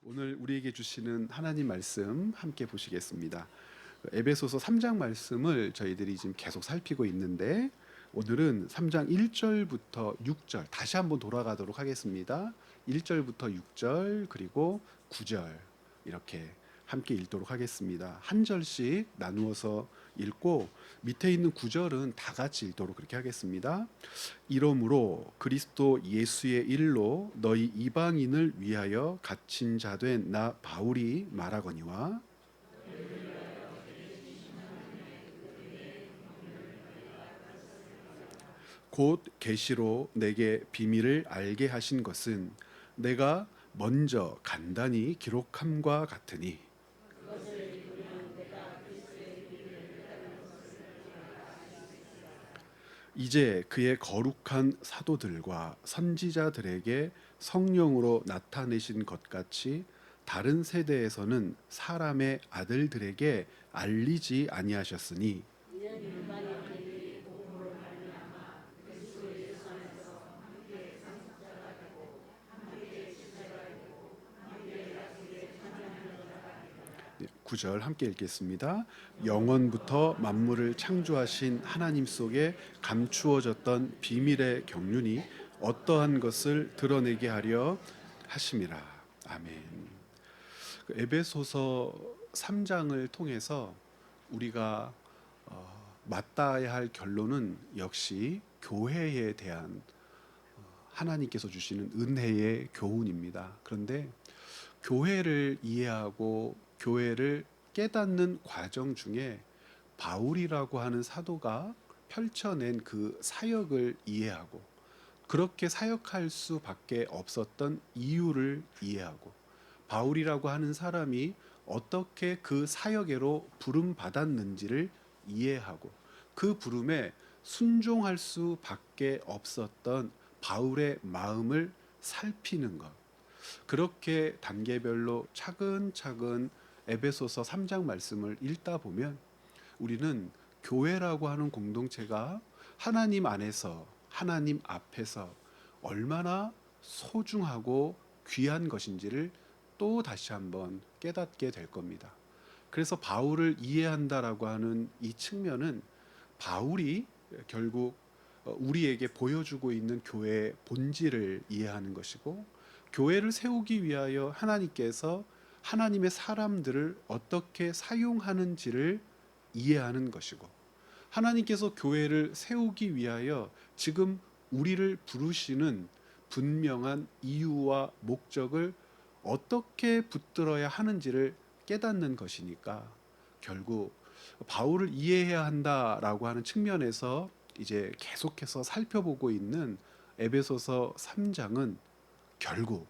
오늘 우리에게 주시는 하나님 말씀 함께 보시겠습니다. 에베소서 3장 말씀을 저희들이 지금 계속 살피고 있는데 오늘은 3장 1절부터 6절 다시 한번 돌아가도록 하겠습니다. 1절부터 6절 그리고 9절 이렇게 함께 읽도록 하겠습니다. 한 절씩 나누어서 읽고 밑에 있는 9절은 다 같이 읽도록 그렇게 하겠습니다. 이러므로 그리스도 예수의 일로 너희 이방인을 위하여 갇힌 자 된 나 바울이 말하거니와 곧 계시로 내게 비밀을 알게 하신 것은 내가 먼저 간단히 기록함과 같으니 이제 그의 거룩한 사도들과 선지자들에게 성령으로 나타내신 것 같이 다른 세대에서는 사람의 아들들에게 알리지 아니하셨으니 구절 함께 읽겠습니다. 영원부터 만물을 창조하신 하나님 속에 감추어졌던 비밀의 경륜이 어떠한 것을 드러내게 하려 하심이라. 아멘. 에베소서 3장을 통해서 우리가 맞닿아야 할 결론은 역시 교회에 대한 하나님께서 주시는 은혜의 교훈입니다. 그런데 교회를 이해하고 교회를 깨닫는 과정 중에 바울이라고 하는 사도가 펼쳐낸 그 사역을 이해하고 그렇게 사역할 수밖에 없었던 이유를 이해하고 바울이라고 하는 사람이 어떻게 그 사역에로 부름 받았는지를 이해하고 그 부름에 순종할 수밖에 없었던 바울의 마음을 살피는 것. 그렇게 단계별로 차근차근 에베소서 3장 말씀을 읽다 보면 우리는 교회라고 하는 공동체가 하나님 안에서 하나님 앞에서 얼마나 소중하고 귀한 것인지를 또 다시 한번 깨닫게 될 겁니다. 그래서 바울을 이해한다라고 하는 이 측면은 바울이 결국 우리에게 보여주고 있는 교회의 본질을 이해하는 것이고 교회를 세우기 위하여 하나님께서 하나님의 사람들을 어떻게 사용하는지를 이해하는 것이고 하나님께서 교회를 세우기 위하여 지금 우리를 부르시는 분명한 이유와 목적을 어떻게 붙들어야 하는지를 깨닫는 것이니까 결국 바울을 이해해야 한다라고 하는 측면에서 이제 계속해서 살펴보고 있는 에베소서 3장은 결국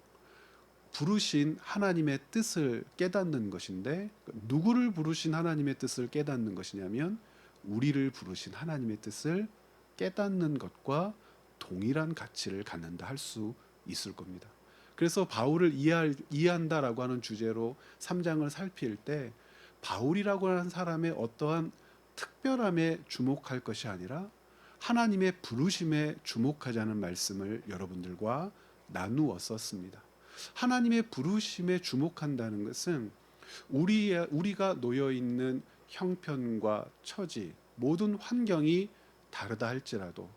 부르신 하나님의 뜻을 깨닫는 것인데 누구를 부르신 하나님의 뜻을 깨닫는 것이냐면 우리를 부르신 하나님의 뜻을 깨닫는 것과 동일한 가치를 갖는다 할 수 있을 겁니다. 그래서 바울을 이해한다라고 하는 주제로 3장을 살필 때 바울이라고 하는 사람의 어떠한 특별함에 주목할 것이 아니라 하나님의 부르심에 주목하자는 말씀을 여러분들과 나누었었습니다. 하나님의 부르심에 주목한다는 것은 우리가 놓여 있는 형편과 처지, 모든 환경이 다르다 할지라도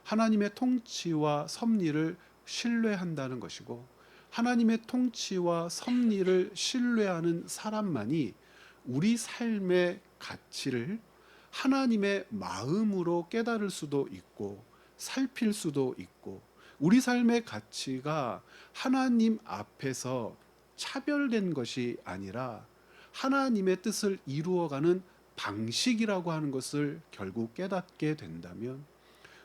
하나님의 통치와 섭리를 신뢰한다는 것이고 하나님의 통치와 섭리를 신뢰하는 사람만이 우리 삶의 가치를 하나님의 마음으로 깨달을 수도 있고 살필 수도 있고 우리 삶의 가치가 하나님 앞에서 차별된 것이 아니라 하나님의 뜻을 이루어가는 방식이라고 하는 것을 결국 깨닫게 된다면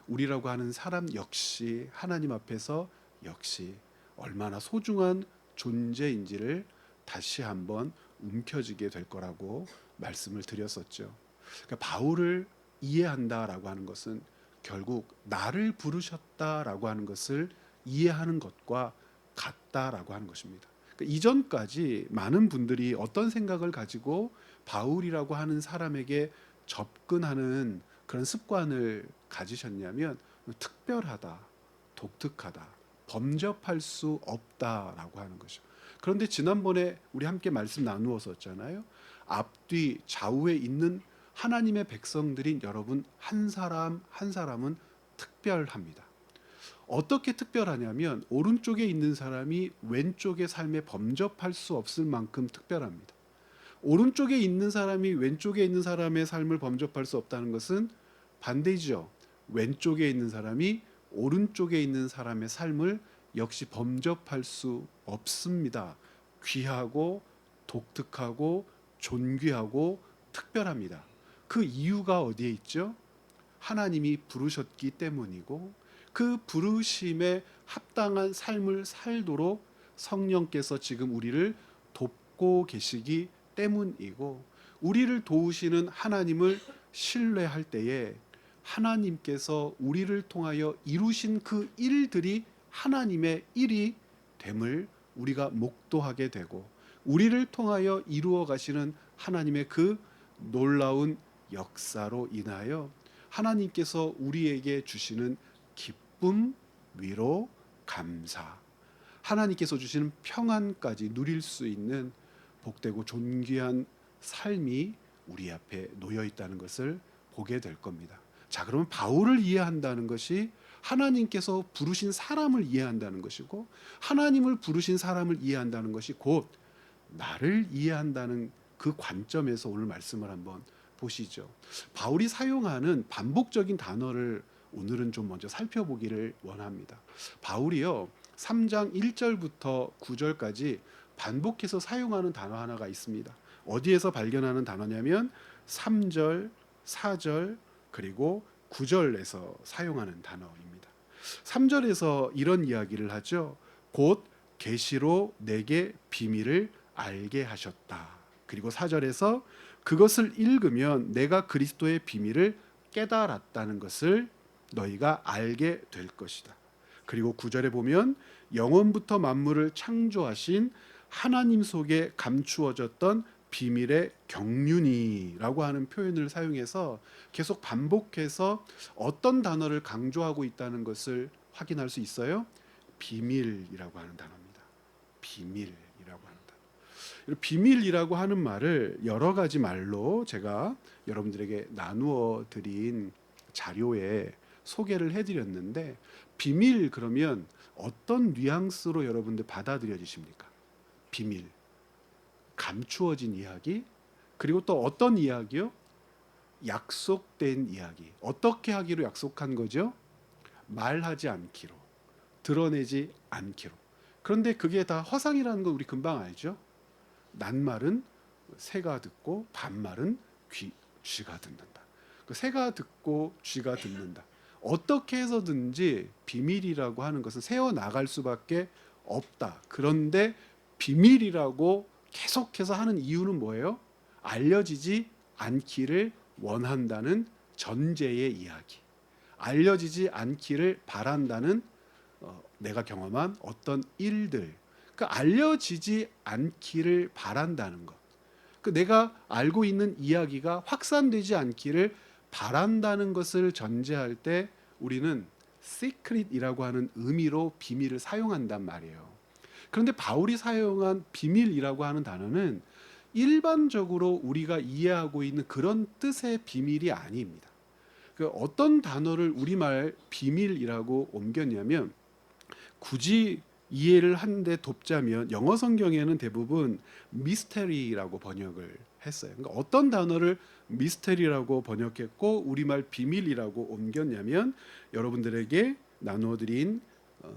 우리라고 하는 사람 역시 하나님 앞에서 역시 얼마나 소중한 존재인지를 다시 한번 움켜쥐게 될 거라고 말씀을 드렸었죠. 그러니까 바울을 이해한다라고 하는 것은 결국 나를 부르셨다라고 하는 것을 이해하는 것과 같다라고 하는 것입니다. 그러니까 이전까지 많은 분들이 어떤 생각을 가지고 바울이라고 하는 사람에게 접근하는 그런 습관을 가지셨냐면 특별하다, 독특하다, 범접할 수 없다라고 하는 거죠. 그런데 지난번에 우리 함께 말씀 나누었었잖아요. 앞뒤 좌우에 있는 하나님의 백성들인 여러분 한 사람 한 사람은 특별합니다. 어떻게 특별하냐면 오른쪽에 있는 사람이 왼쪽의 삶에 범접할 수 없을 만큼 특별합니다. 오른쪽에 있는 사람이 왼쪽에 있는 사람의 삶을 범접할 수 없다는 것은 반대죠. 왼쪽에 있는 사람이 오른쪽에 있는 사람의 삶을 역시 범접할 수 없습니다. 귀하고 독특하고 존귀하고 특별합니다. 그 이유가 어디에 있죠? 하나님이 부르셨기 때문이고 그 부르심에 합당한 삶을 살도록 성령께서 지금 우리를 돕고 계시기 때문이고 우리를 도우시는 하나님을 신뢰할 때에 하나님께서 우리를 통하여 이루신 그 일들이 하나님의 일이 됨을 우리가 목도하게 되고 우리를 통하여 이루어 가시는 하나님의 그 놀라운 역사로 인하여 하나님께서 우리에게 주시는 기쁨, 위로, 감사, 하나님께서 주시는 평안까지 누릴 수 있는 복되고 존귀한 삶이 우리 앞에 놓여 있다는 것을 보게 될 겁니다. 자, 그러면 바울을 이해한다는 것이 하나님께서 부르신 사람을 이해한다는 것이고 하나님을 부르신 사람을 이해한다는 것이 곧 나를 이해한다는 그 관점에서 오늘 말씀을 한번 보시죠. 바울이 사용하는 반복적인 단어를 오늘은 좀 먼저 살펴보기를 원합니다. 바울이요 3장 1절부터 9절까지 반복해서 사용하는 단어 하나가 있습니다. 어디에서 발견하는 단어냐면 3절, 4절 그리고 9절에서 사용하는 단어입니다. 3절에서 이런 이야기를 하죠. 곧 계시로 내게 비밀을 알게 하셨다. 그리고 4절에서 그것을 읽으면 내가 그리스도의 비밀을 깨달았다는 것을 너희가 알게 될 것이다. 그리고 9절에 보면 영원부터 만물을 창조하신 하나님 속에 감추어졌던 비밀의 경륜이라고 하는 표현을 사용해서 계속 반복해서 어떤 단어를 강조하고 있다는 것을 확인할 수 있어요. 비밀이라고 하는 단어입니다. 비밀이라고 하는 단어. 비밀이라고 하는 말을 여러 가지 말로 제가 여러분들에게 나누어 드린 자료에 소개를 해드렸는데 비밀 그러면 어떤 뉘앙스로 여러분들 받아들여지십니까? 비밀, 감추어진 이야기, 그리고 또 어떤 이야기요? 약속된 이야기. 어떻게 하기로 약속한 거죠? 말하지 않기로, 드러내지 않기로. 그런데 그게 다 허상이라는 거 우리 금방 알죠? 낱말은 새가 듣고 반말은 쥐가 듣는다. 그 새가 듣고 쥐가 듣는다. 어떻게 해서든지 비밀이라고 하는 것은 새어나갈 수밖에 없다. 그런데 비밀이라고 계속해서 하는 이유는 뭐예요? 알려지지 않기를 원한다는 전제의 이야기. 알려지지 않기를 바란다는 내가 경험한 어떤 일들. 그 알려지지 않기를 바란다는 것. 그 내가 알고 있는 이야기가 확산되지 않기를 바란다는 것을 전제할 때 우리는 secret이라고 하는 의미로 비밀을 사용한단 말이에요. 그런데 바울이 사용한 비밀이라고 하는 단어는 일반적으로 우리가 이해하고 있는 그런 뜻의 비밀이 아닙니다. 그 어떤 단어를 우리말 비밀이라고 옮겼냐면 굳이 이해를 하는데 돕자면 영어 성경에는 대부분 미스테리라고 번역을 했어요. 그러니까 어떤 단어를 미스테리라고 번역했고 우리말 비밀이라고 옮겼냐면 여러분들에게 나눠드린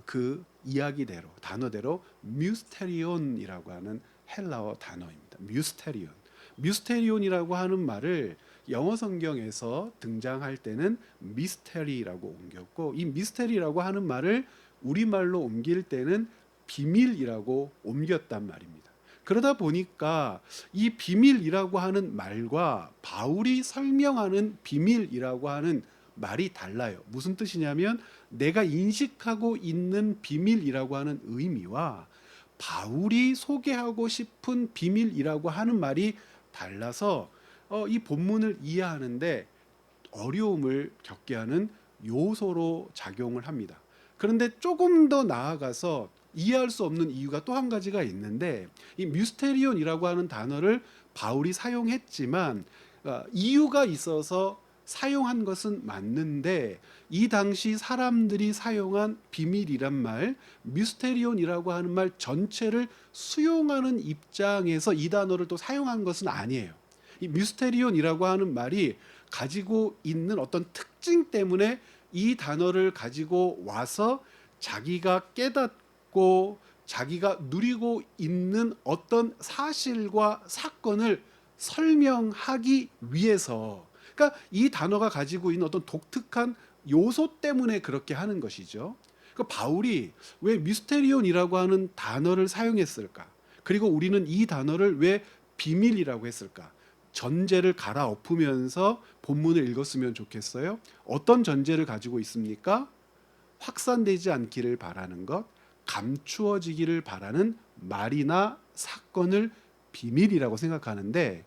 그 이야기대로 단어대로 뮤스테리온이라고 하는 헬라어 단어입니다. 뮤스테리온. 뮤스테리온이라고 하는 말을 영어 성경에서 등장할 때는 미스테리라고 옮겼고 이 미스테리라고 하는 말을 우리말로 옮길 때는 비밀이라고 옮겼단 말입니다. 그러다 보니까 이 비밀이라고 하는 말과 바울이 설명하는 비밀이라고 하는 말이 달라요. 무슨 뜻이냐면 내가 인식하고 있는 비밀이라고 하는 의미와 바울이 소개하고 싶은 비밀이라고 하는 말이 달라서 이 본문을 이해하는데 어려움을 겪게 하는 요소로 작용을 합니다. 그런데 조금 더 나아가서 이해할 수 없는 이유가 또 한 가지가 있는데, 이 미스테리온이라고 하는 단어를 바울이 사용했지만 이유가 있어서 사용한 것은 맞는데, 이 당시 사람들이 사용한 비밀이란 말, 미스테리온이라고 하는 말 전체를 수용하는 입장에서 이 단어를 또 사용한 것은 아니에요. 이 미스테리온이라고 하는 말이 가지고 있는 어떤 특징 때문에 이 단어를 가지고 와서 자기가 깨닫고 자기가 누리고 있는 어떤 사실과 사건을 설명하기 위해서, 그러니까 이 단어가 가지고 있는 어떤 독특한 요소 때문에 그렇게 하는 것이죠. 그러니까 바울이 왜 미스테리온이라고 하는 단어를 사용했을까? 그리고 우리는 이 단어를 왜 비밀이라고 했을까? 전제를 갈아엎으면서 본문을 읽었으면 좋겠어요. 어떤 전제를 가지고 있습니까? 확산되지 않기를 바라는 것, 감추어지기를 바라는 말이나 사건을 비밀이라고 생각하는데,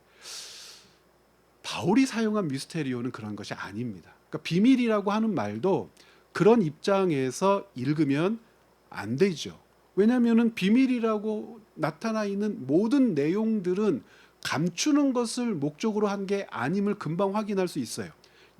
바울이 사용한 미스테리오는 그런 것이 아닙니다. 그러니까 비밀이라고 하는 말도 그런 입장에서 읽으면 안 되죠. 왜냐하면 비밀이라고 나타나 있는 모든 내용들은 감추는 것을 목적으로 한 게 아님을 금방 확인할 수 있어요.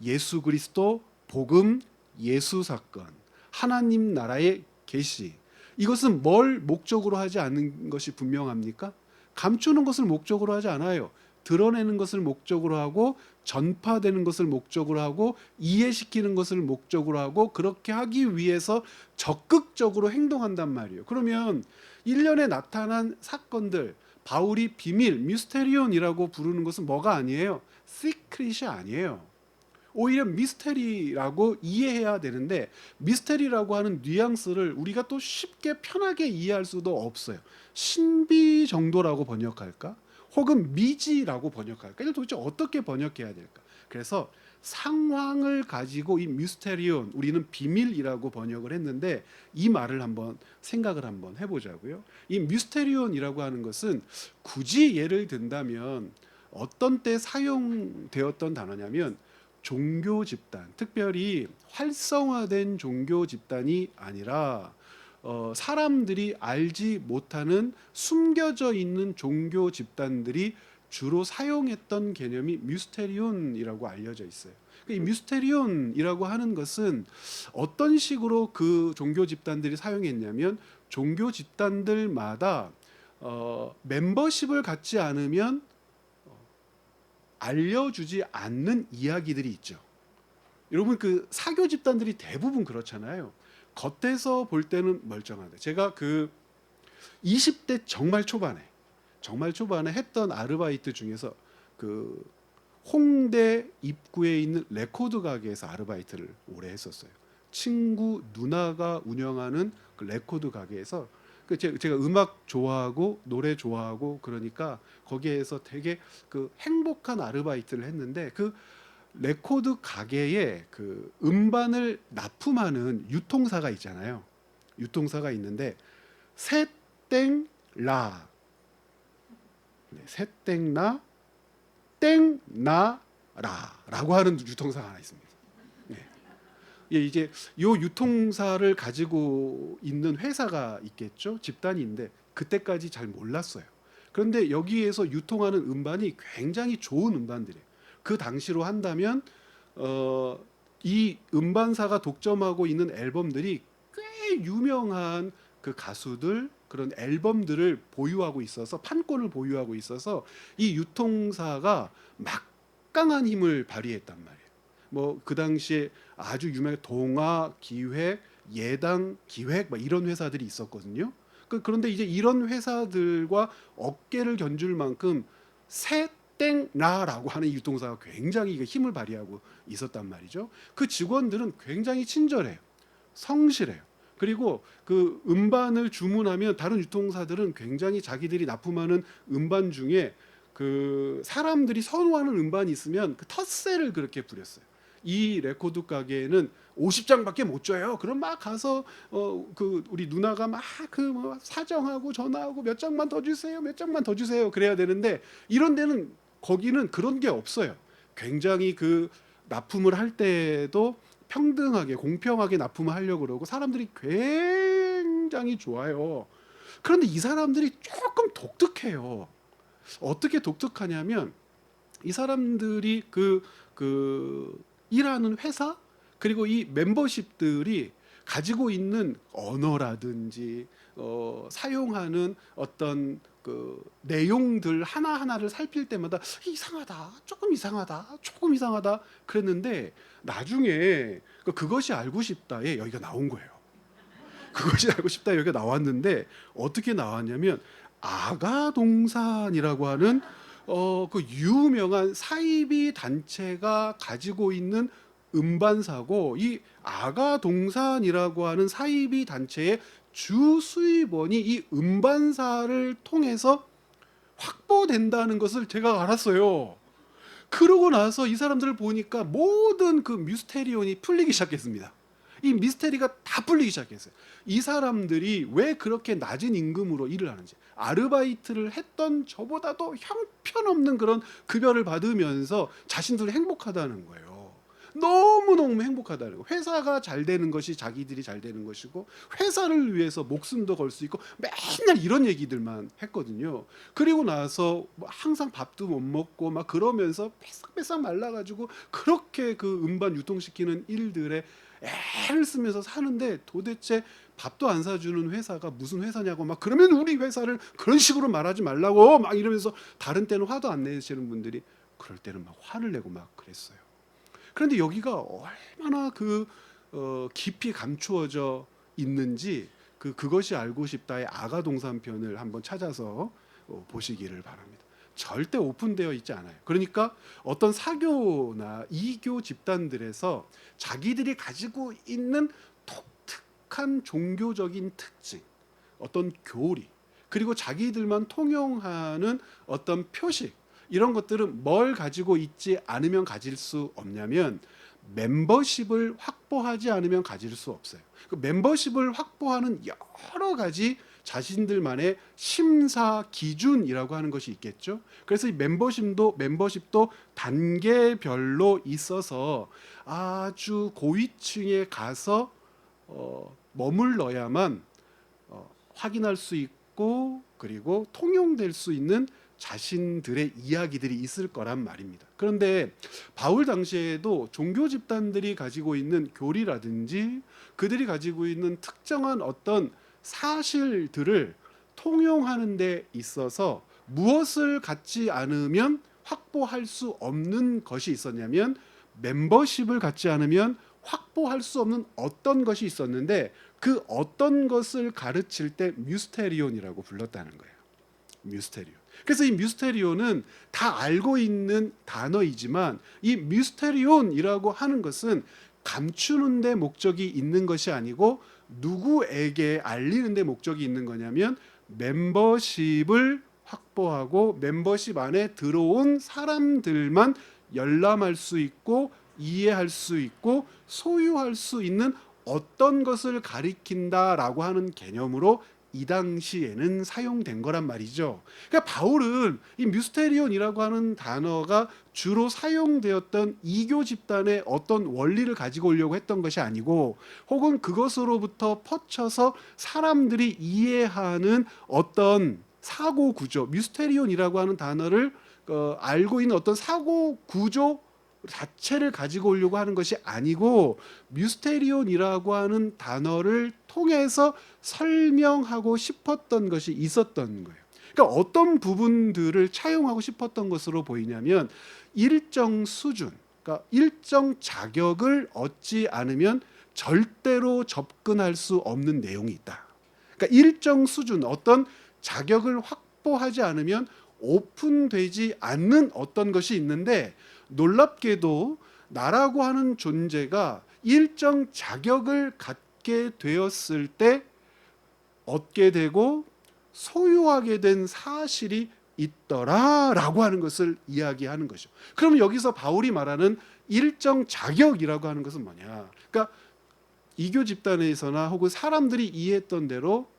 예수 그리스도, 복음, 예수 사건, 하나님 나라의 계시, 이것은 뭘 목적으로 하지 않는 것이 분명합니까? 감추는 것을 목적으로 하지 않아요. 드러내는 것을 목적으로 하고, 전파되는 것을 목적으로 하고, 이해시키는 것을 목적으로 하고, 그렇게 하기 위해서 적극적으로 행동한단 말이에요. 그러면 일련에 나타난 사건들, 바울이 비밀, 미스테리온이라고 부르는 것은 뭐가 아니에요? 시크릿이 아니에요. 오히려 미스테리라고 이해해야 되는데, 미스테리라고 하는 뉘앙스를 우리가 또 쉽게 편하게 이해할 수도 없어요. 신비 정도라고 번역할까? 혹은 미지라고 번역할까? 이걸 도대체 어떻게 번역해야 될까? 그래서 상황을 가지고 이 미스테리온, 우리는 비밀이라고 번역을 했는데, 이 말을 한번 생각을 한번 해보자고요. 이 미스테리온이라고 하는 것은 굳이 예를 든다면 어떤 때 사용되었던 단어냐면, 종교 집단, 특별히 활성화된 종교 집단이 아니라 사람들이 알지 못하는 숨겨져 있는 종교 집단들이 주로 사용했던 개념이 미스테리온이라고 알려져 있어요. 이 미스테리온이라고 하는 것은 어떤 식으로 그 종교 집단들이 사용했냐면, 종교 집단들마다 멤버십을 갖지 않으면 알려주지 않는 이야기들이 있죠. 여러분, 그 사교 집단들이 대부분 그렇잖아요. 겉에서 볼 때는 멀쩡한데, 제가 그 20대 정말 초반에 했던 아르바이트 중에서 그 홍대 입구에 있는 레코드 가게에서 아르바이트를 오래 했었어요. 친구 누나가 운영하는 그 레코드 가게에서 제가 음악 좋아하고 노래 좋아하고 그러니까 거기에서 되게 그 행복한 아르바이트를 했는데, 그 레코드 가게에 그 음반을 납품하는 유통사가 있잖아요. 유통사가 있는데 세땡라, 세땡나 땡나라라고 하는 유통사가 하나 있습니다. 예, 이제 요 유통사를 가지고 있는 회사가 있겠죠. 집단인데 그때까지 잘 몰랐어요. 그런데 여기에서 유통하는 음반이 굉장히 좋은 음반들이에요. 그 당시로 한다면 이 음반사가 독점하고 있는 앨범들이 꽤 유명한 그 가수들, 그런 앨범들을 보유하고 있어서, 판권을 보유하고 있어서 이 유통사가 막강한 힘을 발휘했단 말이에요. 뭐 그 당시에 아주 유명한 동아 기획, 예당 기획 막 이런 회사들이 있었거든요. 그런데 이제 이런 회사들과 어깨를 견줄 만큼 세땡라라고 하는 유통사가 굉장히 힘을 발휘하고 있었단 말이죠. 그 직원들은 굉장히 친절해요. 성실해요. 그리고 그 음반을 주문하면 다른 유통사들은 굉장히 자기들이 납품하는 음반 중에 그 사람들이 선호하는 음반이 있으면 그 텃세를 그렇게 부렸어요. 이 레코드 가게에는 50장밖에 못 줘요. 그럼 막 가서 그 우리 누나가 막 그 뭐 사정하고 전화하고 몇 장만 더 주세요, 몇 장만 더 주세요 그래야 되는데, 이런 데는 거기는 그런 게 없어요. 굉장히 그 납품을 할 때도 평등하게 공평하게 납품을 하려고 그러고 사람들이 굉장히 좋아요. 그런데 이 사람들이 조금 독특해요. 어떻게 독특하냐면 이 사람들이 그 일하는 회사 그리고 이 멤버십들이 가지고 있는 언어라든지 사용하는 어떤 그 내용들 하나하나를 살필 때마다 이상하다, 조금 이상하다, 조금 이상하다 그랬는데 나중에 그것이 알고 싶다에 여기가 나온 거예요. 그것이 알고 싶다 여기가 나왔는데 어떻게 나왔냐면 아가동산이라고 하는 그 유명한 사이비 단체가 가지고 있는 음반사고 이 아가동산이라고 하는 사이비 단체의 주 수입원이 이 음반사를 통해서 확보된다는 것을 제가 알았어요. 그러고 나서 이 사람들을 보니까 모든 그 미스테리온이 풀리기 시작했습니다. 이 미스테리가 다 풀리기 시작했어요. 이 사람들이 왜 그렇게 낮은 임금으로 일을 하는지, 아르바이트를 했던 저보다도 형편없는 그런 급여를 받으면서 자신들이 행복하다는 거예요. 너무너무 행복하다는 거예요. 회사가 잘 되는 것이 자기들이 잘 되는 것이고 회사를 위해서 목숨도 걸 수 있고 맨날 이런 얘기들만 했거든요. 그리고 나서 항상 밥도 못 먹고 막 그러면서 뺏싹뺏싹 말라가지고 그렇게 그 음반 유통시키는 일들에 애를 쓰면서 사는데 도대체 밥도 안 사주는 회사가 무슨 회사냐고 막 그러면 우리 회사를 그런 식으로 말하지 말라고 막 이러면서 다른 때는 화도 안 내시는 분들이 그럴 때는 막 화를 내고 막 그랬어요. 그런데 여기가 얼마나 깊이 감추어져 있는지 그것이 알고 싶다의 아가동산 편을 한번 찾아서 보시기를 바랍니다. 절대 오픈되어 있지 않아요. 그러니까 어떤 사교나 이교 집단들에서 자기들이 가지고 있는 독특한 종교적인 특징, 어떤 교리, 그리고 자기들만 통용하는 어떤 표식 이런 것들은 뭘 가지고 있지 않으면 가질 수 없냐면 멤버십을 확보하지 않으면 가질 수 없어요. 그 멤버십을 확보하는 여러 가지 자신들만의 심사 기준이라고 하는 것이 있겠죠. 그래서 이 멤버십도 단계별로 있어서 아주 고위층에 가서 머물러야만 확인할 수 있고 그리고 통용될 수 있는 자신들의 이야기들이 있을 거란 말입니다. 그런데 바울 당시에도 종교 집단들이 가지고 있는 교리라든지 그들이 가지고 있는 특정한 어떤 사실들을 통용하는 데 있어서 무엇을 갖지 않으면 확보할 수 없는 것이 있었냐면 멤버십을 갖지 않으면 확보할 수 없는 어떤 것이 있었는데 그 어떤 것을 가르칠 때 뮤스테리온이라고 불렀다는 거예요. 뮤스테리온. 그래서 이 뮤스테리온은 다 알고 있는 단어이지만 이 뮤스테리온이라고 하는 것은 감추는 데 목적이 있는 것이 아니고 누구에게 알리는 데 목적이 있는 거냐면 멤버십을 확보하고 멤버십 안에 들어온 사람들만 열람할 수 있고 이해할 수 있고 소유할 수 있는 어떤 것을 가리킨다라고 하는 개념으로 이 당시에는 사용된 거란 말이죠. 그러니까 바울은 이 뮤스테리온이라고 하는 단어가 주로 사용되었던 이교 집단의 어떤 원리를 가지고 오려고 했던 것이 아니고 혹은 그것으로부터 퍼쳐서 사람들이 이해하는 어떤 사고 구조, 뮤스테리온이라고 하는 단어를 알고 있는 어떤 사고 구조 자체를 가지고 오려고 하는 것이 아니고 뮤스테리온이라고 하는 단어를 통해서 설명하고 싶었던 것이 있었던 거예요. 그러니까 어떤 부분들을 차용하고 싶었던 것으로 보이냐면 일정 수준, 그러니까 일정 자격을 얻지 않으면 절대로 접근할 수 없는 내용이 있다. 그러니까 일정 수준, 어떤 자격을 확보하지 않으면 오픈되지 않는 어떤 것이 있는데 놀랍게도 나라고 하는 존재가 일정 자격을 갖게 되었을 때 얻게 되고 소유하게 된 사실이 있더라라고 하는 것을 이야기하는 것이죠. 그러면 여기서 바울이 말하는 일정 자격이라고 하는 것은 뭐냐? 그러니까 이교 집단에서나 혹은 사람들이 이해했던 대로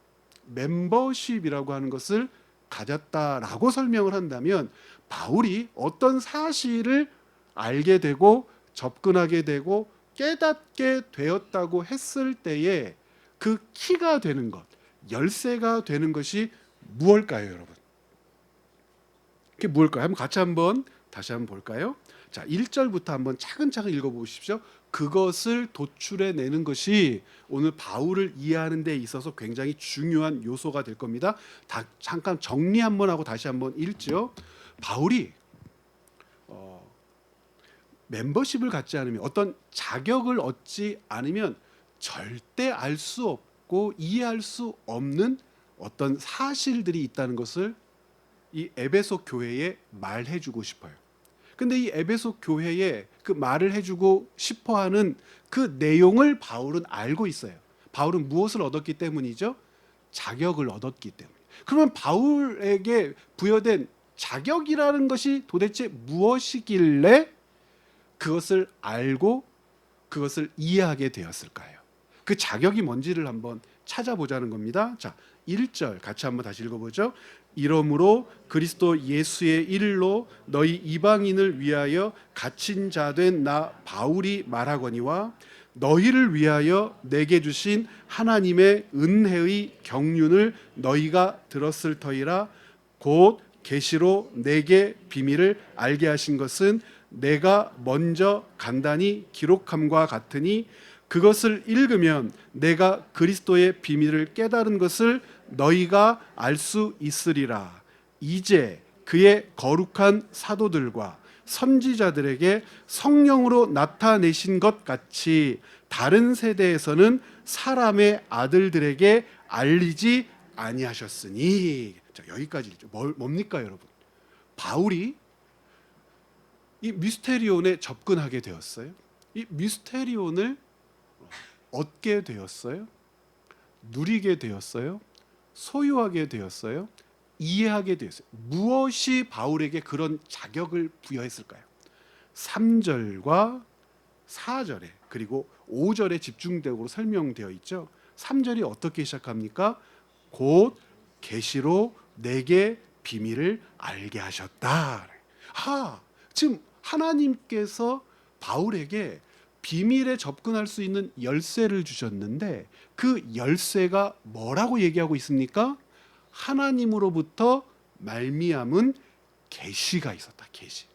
멤버십이라고 하는 것을 가졌다라고 설명을 한다면 바울이 어떤 사실을 알게 되고 접근하게 되고 깨닫게 되었다고 했을 때에 그 키가 되는 것, 열쇠가 되는 것이 무엇일까요, 여러분? 그게 무엇일까요? 다시 한번 볼까요? 자, 1절부터 한번 차근차근 읽어보십시오. 그것을 도출해 내는 것이 오늘 바울을 이해하는 데 있어서 굉장히 중요한 요소가 될 겁니다. 잠깐 정리 한번 하고 다시 한번 읽죠. 바울이 멤버십을 갖지 않으면, 어떤 자격을 얻지 않으면 절대 알 수 없고 이해할 수 없는 어떤 사실들이 있다는 것을 이 에베소 교회에 말해주고 싶어요. 근데 이 에베소 교회에 그 말을 해주고 싶어하는 그 내용을 바울은 알고 있어요. 바울은 무엇을 얻었기 때문이죠? 자격을 얻었기 때문에. 그러면 바울에게 부여된 자격이라는 것이 도대체 무엇이길래 그것을 알고 그것을 이해하게 되었을까요? 그 자격이 뭔지를 한번 찾아보자는 겁니다. 자, 1절 같이 한번 다시 읽어보죠. 이러므로 그리스도 예수의 일로 너희 이방인을 위하여 갇힌 자 된 나 바울이 말하거니와 너희를 위하여 내게 주신 하나님의 은혜의 경륜을 너희가 들었을 터이라. 곧 계시로 내게 비밀을 알게 하신 것은 내가 먼저 간단히 기록함과 같으니 그것을 읽으면 내가 그리스도의 비밀을 깨달은 것을 너희가 알 수 있으리라. 이제 그의 거룩한 사도들과 선지자들에게 성령으로 나타내신 것 같이 다른 세대에서는 사람의 아들들에게 알리지 아니하셨으니. 자, 여기까지 뭡니까 여러분? 바울이 이 미스테리온에 접근하게 되었어요. 이 미스테리온을 얻게 되었어요. 누리게 되었어요. 소유하게 되었어요. 이해하게 되었어요. 무엇이 바울에게 그런 자격을 부여했을까요? 3절과 4절에 그리고 5절에 집중적으로 설명되어 있죠. 3절이 어떻게 시작합니까? 곧 계시로 내게 비밀을 알게 하셨다. 지금 하나님께서 바울에게 비밀에 접근할 수 있는 열쇠를 주셨는데 그 열쇠가 뭐라고 얘기하고 있습니까? 하나님으로부터 말미암은 계시가 있었다. 계시.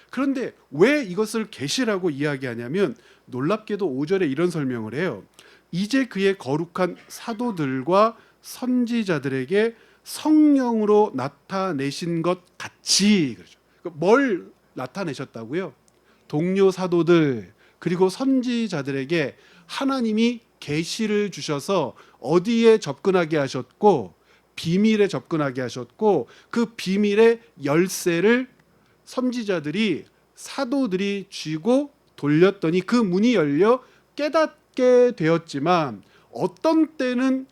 그런데 왜 이것을 계시라고 이야기하냐면 놀랍게도 5절에 이런 설명을 해요. 이제 그의 거룩한 사도들과 선지자들에게 성령으로 나타내신 것 같이. 그렇죠. 뭘 나타내셨다고요? 동료 사도들 그리고 선지자들에게 하나님이 계시를 주셔서 어디에 접근하게 하셨고 비밀에 접근하게 하셨고 그 비밀의 열쇠를 선지자들이 사도들이 쥐고 돌렸더니 그 문이 열려 깨닫게 되었지만 어떤 때는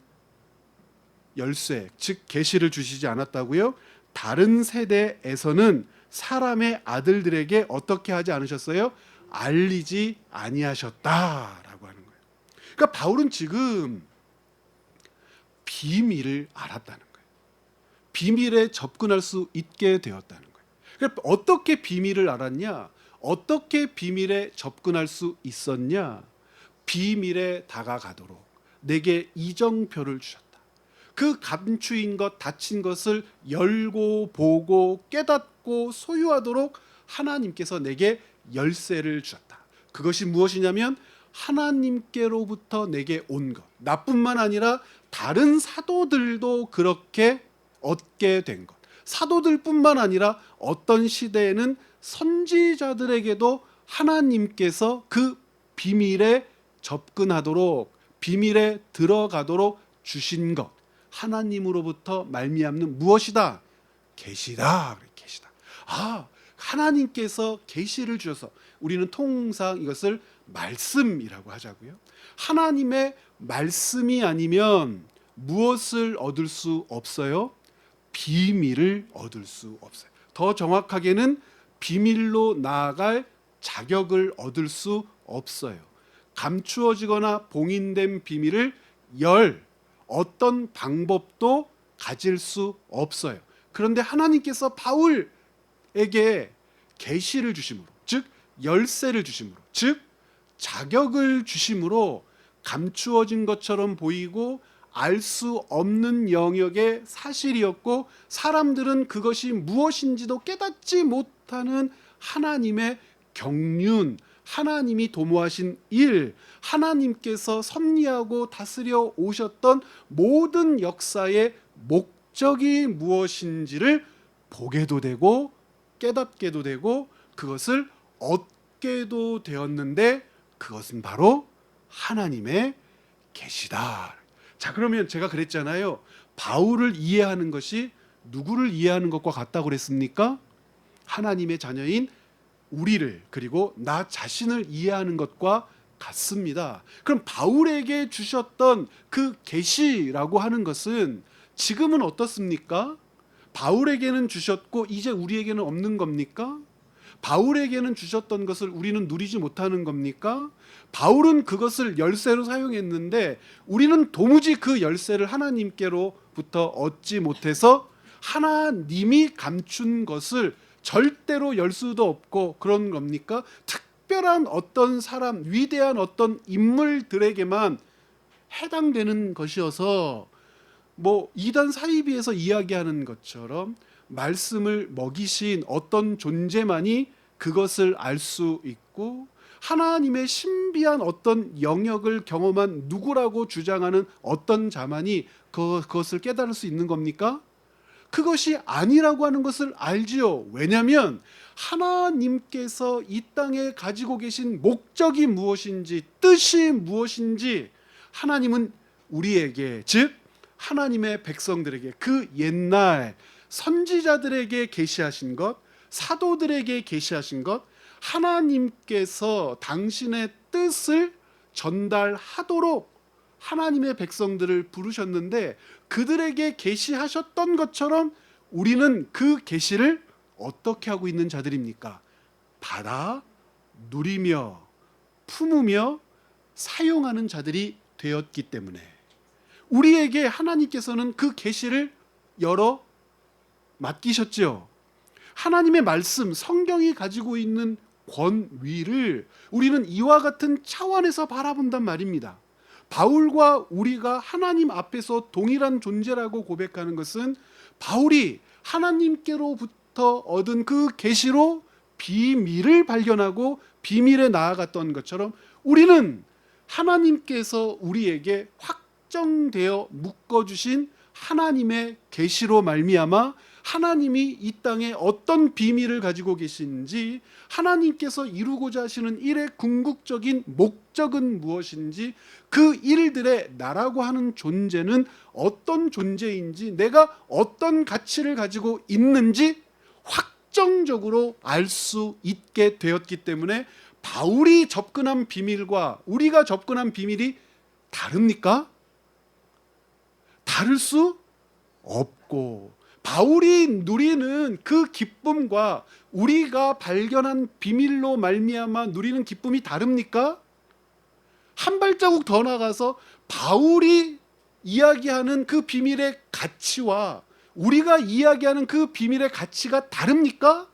열쇠 즉 계시를 주시지 않았다고요? 다른 세대에서는 사람의 아들들에게 어떻게 하지 않으셨어요? 알리지 아니하셨다라고 하는 거예요. 그러니까 바울은 지금 비밀을 알았다는 거예요. 비밀에 접근할 수 있게 되었다는 거예요. 그러니까 어떻게 비밀을 알았냐? 어떻게 비밀에 접근할 수 있었냐? 비밀에 다가가도록 내게 이정표를 주셨다. 그 감추인 것, 닫힌 것을 열고 보고 깨닫고 소유하도록 하나님께서 내게 열쇠를 주셨다. 그것이 무엇이냐면 하나님께로부터 내게 온 것. 나뿐만 아니라 다른 사도들도 그렇게 얻게 된 것. 사도들뿐만 아니라 어떤 시대에는 선지자들에게도 하나님께서 그 비밀에 접근하도록 비밀에 들어가도록 주신 것. 하나님으로부터 말미암는 무엇이다? 계시다. 계시다. 하나님께서 계시를 주셔서 우리는 통상 이것을 말씀이라고 하자고요. 하나님의 말씀이 아니면 무엇을 얻을 수 없어요? 비밀을 얻을 수 없어요. 더 정확하게는 비밀로 나아갈 자격을 얻을 수 없어요. 감추어지거나 봉인된 비밀을 열 어떤 방법도 가질 수 없어요. 그런데 하나님께서 바울에게 계시를 주심으로, 즉 열쇠를 주심으로, 즉 자격을 주심으로 감추어진 것처럼 보이고 알 수 없는 영역의 사실이었고, 사람들은 그것이 무엇인지도 깨닫지 못하는 하나님의 경륜, 하나님이 도모하신 일, 하나님께서 섭리하고 다스려 오셨던 모든 역사의 목적이 무엇인지를 보게도 되고 깨닫게도 되고 그것을 얻게도 되었는데, 그것은 바로 하나님의 계시다. 자, 그러면 제가 그랬잖아요. 바울을 이해하는 것이 누구를 이해하는 것과 같다고 그랬습니까? 하나님의 자녀인 우리를, 그리고 나 자신을 이해하는 것과 같습니다. 그럼 바울에게 주셨던 그 계시라고 하는 것은 지금은 어떻습니까? 바울에게는 주셨고 이제 우리에게는 없는 겁니까? 바울에게는 주셨던 것을 우리는 누리지 못하는 겁니까? 바울은 그것을 열쇠로 사용했는데 우리는 도무지 그 열쇠를 하나님께로부터 얻지 못해서 하나님이 감춘 것을 절대로 열 수도 없고 그런 겁니까? 특별한 어떤 사람, 위대한 어떤 인물들에게만 해당되는 것이어서, 뭐 이단 사이비에서 이야기하는 것처럼 말씀을 먹이신 어떤 존재만이 그것을 알 수 있고, 하나님의 신비한 어떤 영역을 경험한 누구라고 주장하는 어떤 자만이 그것을 깨달을 수 있는 겁니까? 그것이 아니라고 하는 것을 알지요. 왜냐하면 하나님께서 이 땅에 가지고 계신 목적이 무엇인지, 뜻이 무엇인지 하나님은 우리에게, 즉 하나님의 백성들에게, 그 옛날 선지자들에게 계시하신 것, 사도들에게 계시하신 것, 하나님께서 당신의 뜻을 전달하도록 하나님의 백성들을 부르셨는데, 그들에게 계시하셨던 것처럼 우리는 그 계시를 어떻게 하고 있는 자들입니까? 받아 누리며 품으며 사용하는 자들이 되었기 때문에 우리에게 하나님께서는 그 계시를 열어 맡기셨죠. 하나님의 말씀, 성경이 가지고 있는 권위를 우리는 이와 같은 차원에서 바라본단 말입니다. 바울과 우리가 하나님 앞에서 동일한 존재라고 고백하는 것은 바울이 하나님께로부터 얻은 그 계시로 비밀을 발견하고 비밀에 나아갔던 것처럼 우리는 하나님께서 우리에게 확정되어 묶어주신 하나님의 계시로 말미암아 하나님이 이 땅에 어떤 비밀을 가지고 계신지, 하나님께서 이루고자 하시는 일의 궁극적인 목적은 무엇인지, 그 일들의 나라고 하는 존재는 어떤 존재인지, 내가 어떤 가치를 가지고 있는지 확정적으로 알 수 있게 되었기 때문에 바울이 접근한 비밀과 우리가 접근한 비밀이 다릅니까? 다를 수 없고, 바울이 누리는 그 기쁨과 우리가 발견한 비밀로 말미암아 누리는 기쁨이 다릅니까? 한 발자국 더 나가서 바울이 이야기하는 그 비밀의 가치와 우리가 이야기하는 그 비밀의 가치가 다릅니까?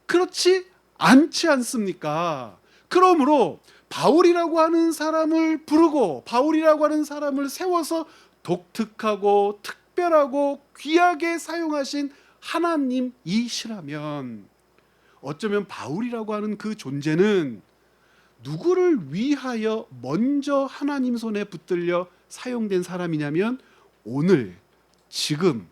그렇지 않지 않습니까? 그러므로 바울이라고 하는 사람을 부르고 바울이라고 하는 사람을 세워서 독특하고 특별하고 귀하게 사용하신 하나님이시라면, 어쩌면 바울이라고 하는 그 존재는 누구를 위하여 먼저 하나님 손에 붙들려 사용된 사람이냐면, 오늘 지금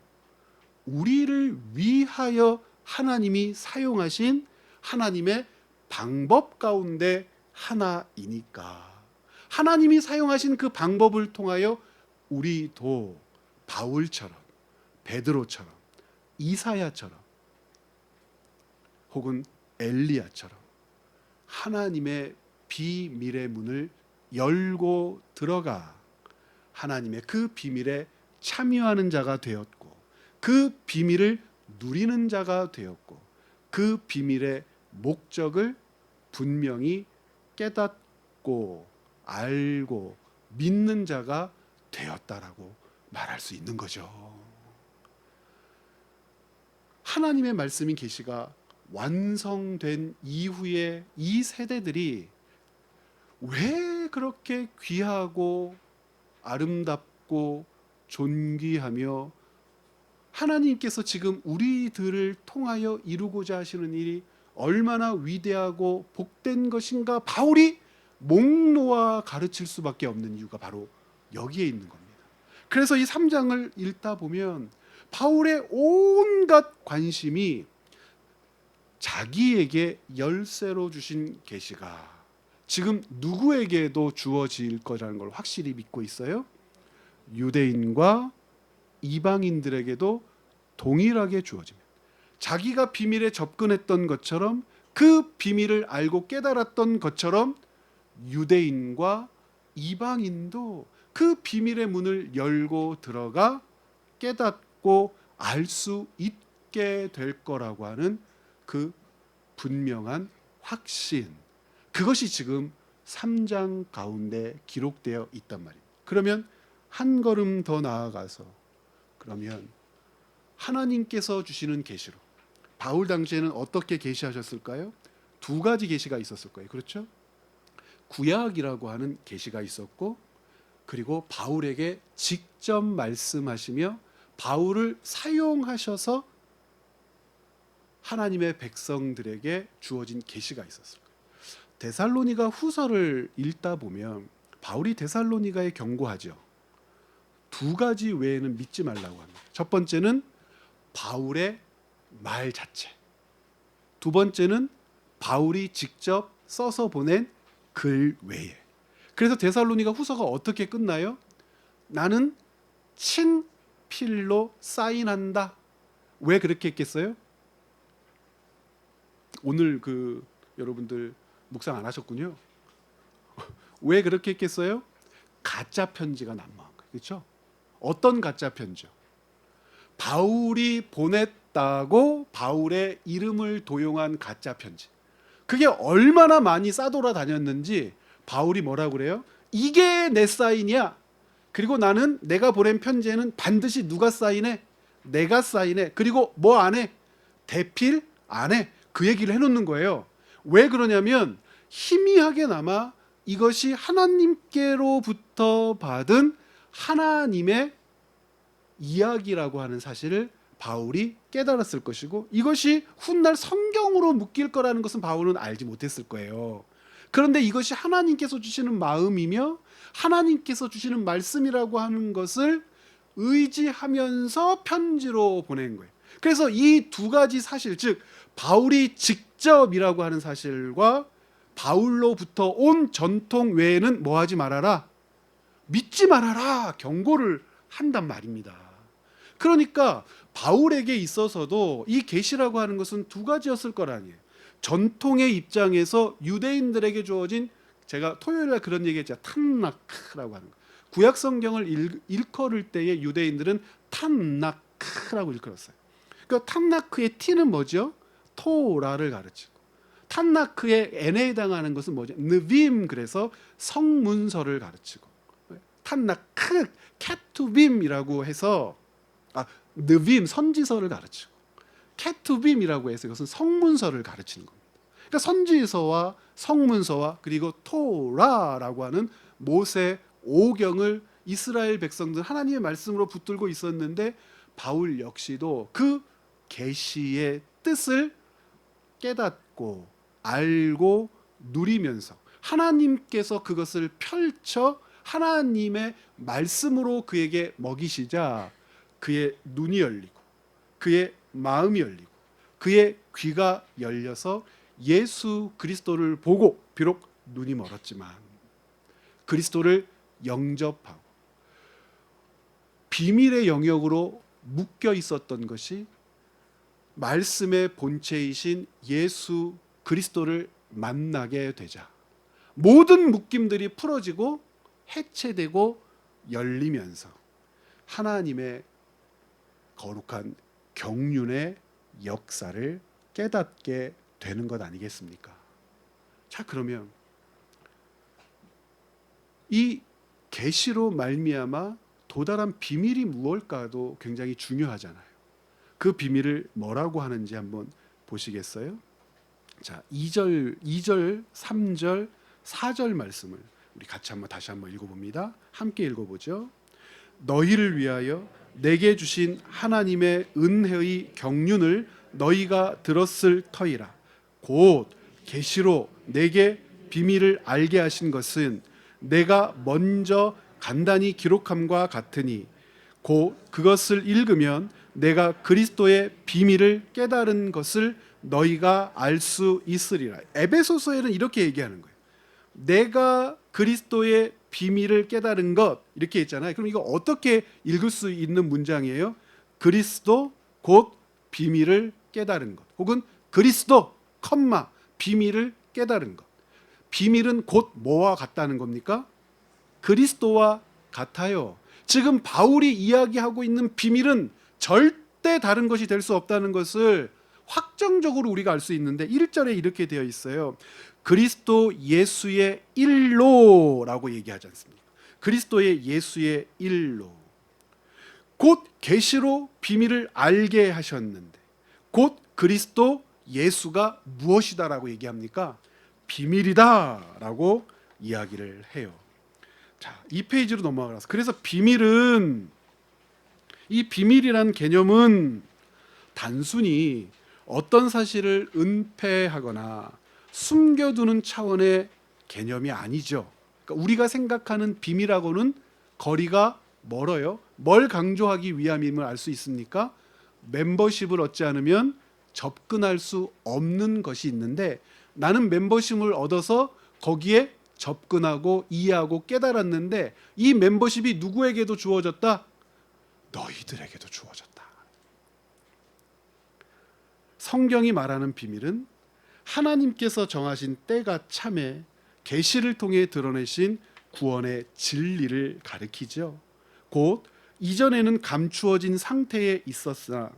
우리를 위하여 하나님이 사용하신 하나님의 방법 가운데 하나이니까, 하나님이 사용하신 그 방법을 통하여 우리도 바울처럼, 베드로처럼, 이사야처럼, 혹은 엘리야처럼 하나님의 비밀의 문을 열고 들어가 하나님의 그 비밀에 참여하는 자가 되었고, 그 비밀을 누리는 자가 되었고, 그 비밀의 목적을 분명히 깨닫고 알고 믿는 자가 되었다라고 말할 수 있는 거죠. 하나님의 말씀인 계시가 완성된 이후에 이 세대들이 왜 그렇게 귀하고 아름답고 존귀하며 하나님께서 지금 우리들을 통하여 이루고자 하시는 일이 얼마나 위대하고 복된 것인가, 바울이 목 놓아 가르칠 수밖에 없는 이유가 바로 여기에 있는 겁니다. 그래서 이 3장을 읽다 보면 바울의 온갖 관심이 자기에게 열쇠로 주신 계시가 지금 누구에게도 주어질 거라는 걸 확실히 믿고 있어요. 유대인과 이방인들에게도 동일하게 주어집니다. 자기가 비밀에 접근했던 것처럼, 그 비밀을 알고 깨달았던 것처럼 유대인과 이방인도 그 비밀의 문을 열고 들어가 깨닫고 알 수 있게 될 거라고 하는 그 분명한 확신, 그것이 지금 3장 가운데 기록되어 있단 말입니다. 그러면 한 걸음 더 나아가서, 그러면 하나님께서 주시는 계시로 바울 당시에는 어떻게 계시하셨을까요? 두 가지 계시가 있었을 거예요. 그렇죠? 구약이라고 하는 계시가 있었고, 그리고 바울에게 직접 말씀하시며 바울을 사용하셔서 하나님의 백성들에게 주어진 계시가 있었을 거예요. 데살로니가 후서를 읽다 보면 바울이 데살로니가에 경고하죠. 두 가지 외에는 믿지 말라고 합니다. 첫 번째는 바울의 말 자체, 두 번째는 바울이 직접 써서 보낸 글 외에. 그래서 데살로니가 후서가 어떻게 끝나요? 나는 친필로 사인한다. 왜 그렇게 했겠어요? 오늘 여러분들 묵상 안 하셨군요. 왜 그렇게 했겠어요? 가짜 편지가 난무한 거예요. 그렇죠? 어떤 가짜 편지요? 바울이 보냈다고 바울의 이름을 도용한 가짜 편지. 그게 얼마나 많이 싸돌아 다녔는지 바울이 뭐라고 그래요? 이게 내 사인이야. 그리고 나는 내가 보낸 편지에는 반드시 누가 사인해? 내가 사인해. 그리고 뭐 안 해? 대필 안 해. 그 얘기를 해놓는 거예요. 왜 그러냐면 희미하게나마 이것이 하나님께로부터 받은 하나님의 이야기라고 하는 사실을 바울이 깨달았을 것이고, 이것이 훗날 성경으로 묶일 거라는 것은 바울은 알지 못했을 거예요. 그런데 이것이 하나님께서 주시는 마음이며 하나님께서 주시는 말씀이라고 하는 것을 의지하면서 편지로 보낸 거예요. 그래서 이 두 가지 사실, 즉 바울이 직접이라고 하는 사실과 바울로부터 온 전통 외에는 뭐 하지 말아라? 믿지 말아라 경고를 한단 말입니다. 그러니까 바울에게 있어서도 이 계시라고 하는 것은 두 가지였을 거라니에요. 전통의 입장에서 유대인들에게 주어진, 제가 토요일날 그런 얘기했죠. 탄나크라고 하는 거. 구약 성경을 일컬을 때에 유대인들은 탄나크라고 일컬었어요. 그러니까 탄나크의 T는 뭐죠? 토라를 가르치고, 탄나크의 N에 해당하는 것은 뭐죠? 느빔, 그래서 성문서를 가르치고, 탄나크 케투빔이라고 해서 느빔 선지서를 가르치고, 케투빔이라고 해서 이것은 성문서를 가르치는 겁니다. 그러니까 선지서와 성문서와 그리고 토라라고 하는 모세 오경을 이스라엘 백성들 하나님의 말씀으로 붙들고 있었는데, 바울 역시도 그 계시의 뜻을 깨닫고 알고 누리면서 하나님께서 그것을 펼쳐 하나님의 말씀으로 그에게 먹이시자 그의 눈이 열리고 그의 마음이 열리고 그의 귀가 열려서 예수 그리스도를 보고, 비록 눈이 멀었지만 그리스도를 영접하고 비밀의 영역으로 묶여 있었던 것이 말씀의 본체이신 예수 그리스도를 만나게 되자 모든 묶임들이 풀어지고 해체되고 열리면서 하나님의 거룩한 경륜의 역사를 깨닫게 되는 것 아니겠습니까? 자, 그러면 이 계시로 말미암아 도달한 비밀이 무엇일까도 굉장히 중요하잖아요. 그 비밀을 뭐라고 하는지 한번 보시겠어요? 자, 2절, 3절, 4절 말씀을 우리 같이 다시 한번 읽어봅니다. 함께 읽어보죠. 너희를 위하여 내게 주신 하나님의 은혜의 경륜을 너희가 들었을 터이라. 곧 계시로 내게 비밀을 알게 하신 것은 내가 먼저 간단히 기록함과 같으니 곧 그것을 읽으면 내가 그리스도의 비밀을 깨달은 것을 너희가 알 수 있으리라. 에베소서에는 이렇게 얘기하는 거예요. 내가 그리스도의 비밀을 깨달은 것, 이렇게 했잖아요. 그럼 이거 어떻게 읽을 수 있는 문장이에요? 그리스도 곧 비밀을 깨달은 것, 혹은 그리스도 컴마 비밀을 깨달은 것. 비밀은 곧 뭐와 같다는 겁니까? 그리스도와 같아요. 지금 바울이 이야기하고 있는 비밀은 절대 다른 것이 될 수 없다는 것을 확정적으로 우리가 알 수 있는데 1절에 이렇게 되어 있어요. 그리스도 예수의 일로라고 얘기하지 않습니까? 그리스도의 예수의 일로. 곧 계시로 비밀을 알게 하셨는데 곧 그리스도 예수가 무엇이다라고 얘기합니까? 비밀이다라고 이야기를 해요. 자, 이 페이지로 넘어가서 그래서 이 비밀이란 개념은 단순히 어떤 사실을 은폐하거나 숨겨두는 차원의 개념이 아니죠. 그러니까 우리가 생각하는 비밀하고는 거리가 멀어요. 뭘 강조하기 위함임을 알 수 있습니까? 멤버십을 얻지 않으면 접근할 수 없는 것이 있는데 나는 멤버십을 얻어서 거기에 접근하고 이해하고 깨달았는데 이 멤버십이 누구에게도 주어졌다? 너희들에게도 주어졌다. 성경이 말하는 비밀은 하나님께서 정하신 때가 참에 계시를 통해 드러내신 구원의 진리를 가리키죠. 곧 이전에는 감추어진 상태에 있었으나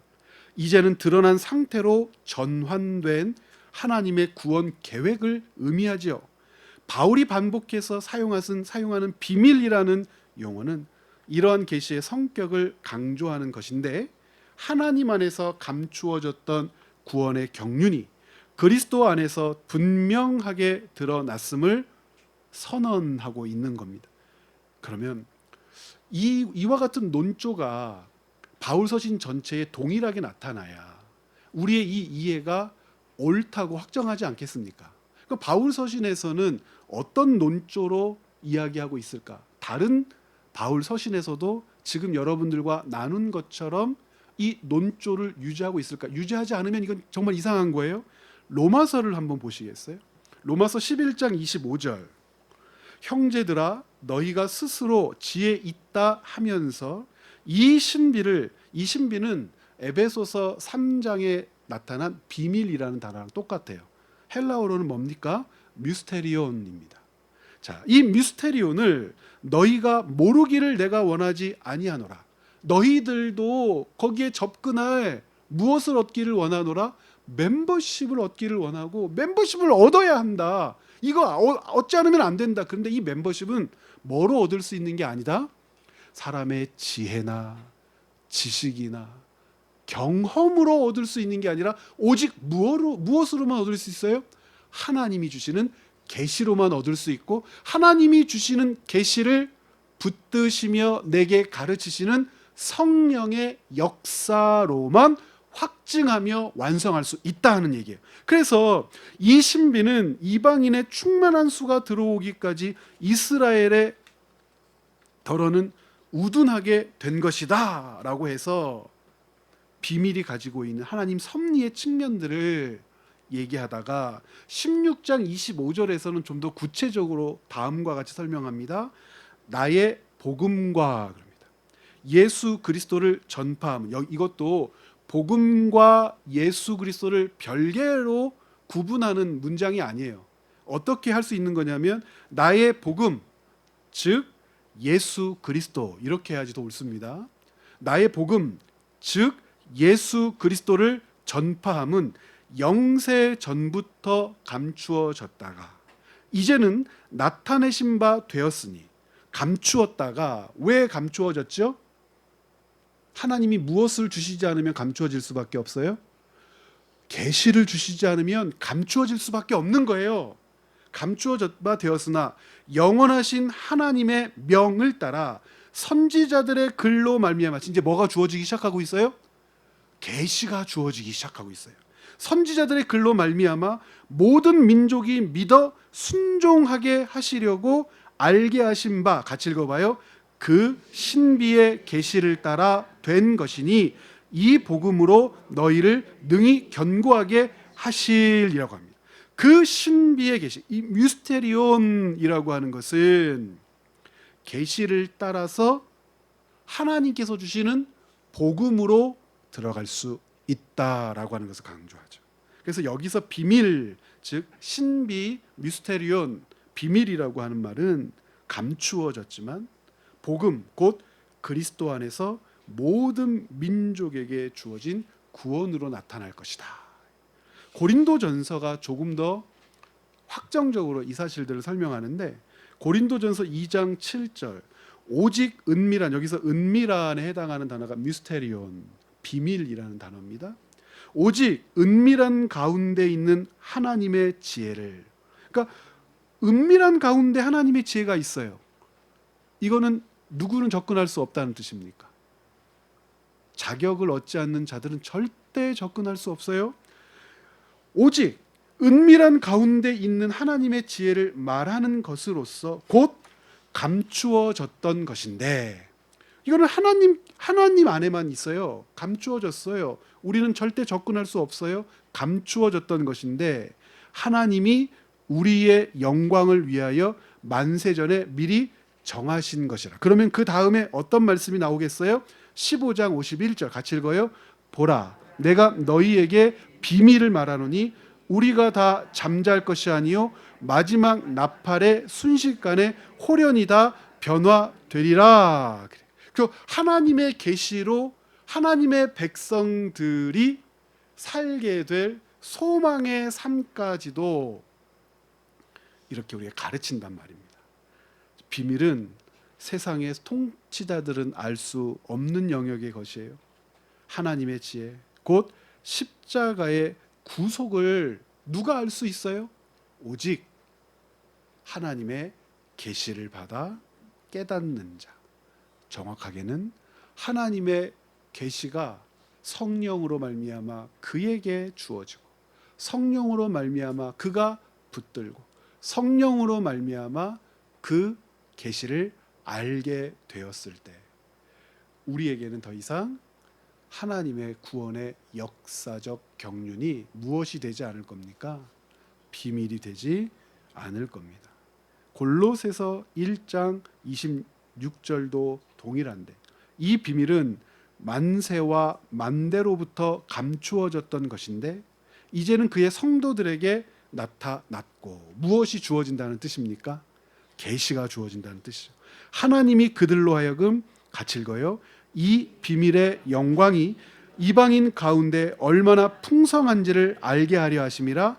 이제는 드러난 상태로 전환된 하나님의 구원 계획을 의미하지요. 바울이 반복해서 사용하는 비밀이라는 용어는 이러한 계시의 성격을 강조하는 것인데 하나님 안에서 감추어졌던 구원의 경륜이 그리스도 안에서 분명하게 드러났음을 선언하고 있는 겁니다. 그러면 이와 같은 논조가 바울 서신 전체에 동일하게 나타나야 우리의 이 이해가 옳다고 확정하지 않겠습니까? 그러니까 바울 서신에서는 어떤 논조로 이야기하고 있을까? 다른 바울 서신에서도 지금 여러분들과 나눈 것처럼 이 논조를 유지하고 있을까? 유지하지 않으면 이건 정말 이상한 거예요. 로마서를 한번 보시겠어요? 로마서 11장 25절. 형제들아 너희가 스스로 지혜 있다 하면서 이 신비는 에베소서 3장에 나타난 비밀이라는 단어랑 똑같아요. 헬라어로는 뭡니까? 미스테리온입니다. 자, 이 미스테리온을 너희가 모르기를 내가 원하지 아니하노라. 너희들도 거기에 접근할 무엇을 얻기를 원하노라? 멤버십을 얻기를 원하고 멤버십을 얻어야 한다. 이거 얻지 않으면 안 된다. 그런데 이 멤버십은 뭐로 얻을 수 있는 게 아니다? 사람의 지혜나 지식이나 경험으로 얻을 수 있는 게 아니라 오직 무엇으로만 얻을 수 있어요? 하나님이 주시는 계시로만 얻을 수 있고 하나님이 주시는 계시를 붙드시며 내게 가르치시는 성령의 역사로만 확증하며 완성할 수 있다는 얘기예요. 그래서 이 신비는 이방인의 충만한 수가 들어오기까지 이스라엘의 덜어는 우둔하게 된 것이다 라고 해서 비밀이 가지고 있는 하나님 섭리의 측면들을 얘기하다가 16장 25절에서는 좀 더 구체적으로 다음과 같이 설명합니다. 나의 복음과 그럽니다. 예수 그리스도를 전파함. 이것도 복음과 예수 그리스도를 별개로 구분하는 문장이 아니에요. 어떻게 할 수 있는 거냐면 나의 복음, 즉 예수 그리스도, 이렇게 해야지 더 옳습니다. 나의 복음, 즉 예수 그리스도를 전파함은 영세 전부터 감추어졌다가 이제는 나타내신 바 되었으니. 감추었다가 왜 감추어졌죠? 하나님이 무엇을 주시지 않으면 감추어질 수밖에 없어요? 계시를 주시지 않으면 감추어질 수밖에 없는 거예요. 감추어져 바 되었으나 영원하신 하나님의 명을 따라 선지자들의 글로 말미암아 이제 뭐가 주어지기 시작하고 있어요? 계시가 주어지기 시작하고 있어요. 선지자들의 글로 말미암아 모든 민족이 믿어 순종하게 하시려고 알게 하신 바, 같이 읽어봐요. 그 신비의 계시를 따라 된 것이니 이 복음으로 너희를 능히 견고하게 하시리라고 합니다. 그 신비의 계시, 이 미스테리온이라고 하는 것은 계시를 따라서 하나님께서 주시는 복음으로 들어갈 수 있다라고 하는 것을 강조하죠. 그래서 여기서 비밀, 즉 신비, 미스테리온, 비밀이라고 하는 말은 감추어졌지만 복음, 곧 그리스도 안에서 모든 민족에게 주어진 구원으로 나타날 것이다. 고린도전서가 조금 더 확정적으로 이 사실들을 설명하는데 고린도전서 2장 7절 오직 은밀한, 여기서 은밀한에 해당하는 단어가 미스테리온, 비밀이라는 단어입니다. 오직 은밀한 가운데 있는 하나님의 지혜를, 그러니까 은밀한 가운데 하나님의 지혜가 있어요. 이거는 누구는 접근할 수 없다는 뜻입니까? 자격을 얻지 않는 자들은 절대 접근할 수 없어요. 오직 은밀한 가운데 있는 하나님의 지혜를 말하는 것으로서 곧 감추어졌던 것인데, 이거는 하나님 안에만 있어요. 감추어졌어요. 우리는 절대 접근할 수 없어요. 감추어졌던 것인데 하나님이 우리의 영광을 위하여 만세전에 미리 정하신 것이라. 그러면 그 다음에 어떤 말씀이 나오겠어요? 15장 51절 같이 읽어요. 보라, 내가 너희에게 비밀을 말하노니 우리가 다 잠잘 것이 아니요 마지막 나팔의 순식간에 홀연히 다 변화되리라. 그 하나님의 계시로 하나님의 백성들이 살게 될 소망의 삶까지도 이렇게 우리가 가르친단 말입니다. 비밀은 세상의 통치자들은 알 수 없는 영역의 것이에요. 하나님의 지혜, 곧 십자가의 구속을 누가 알 수 있어요? 오직 하나님의 계시를 받아 깨닫는 자. 정확하게는 하나님의 계시가 성령으로 말미암아 그에게 주어지고 성령으로 말미암아 그가 붙들고 성령으로 말미암아 그 계시를 알게 되었을 때 우리에게는 더 이상 하나님의 구원의 역사적 경륜이 무엇이 되지 않을 겁니까? 비밀이 되지 않을 겁니다. 골로새서 1장 26절도 동일한데 이 비밀은 만세와 만대로부터 감추어졌던 것인데 이제는 그의 성도들에게 나타났고, 무엇이 주어진다는 뜻입니까? 계시가 주어진다는 뜻이죠. 하나님이 그들로 하여금, 같이 읽어요, 이 비밀의 영광이 이방인 가운데 얼마나 풍성한지를 알게 하려 하심이라.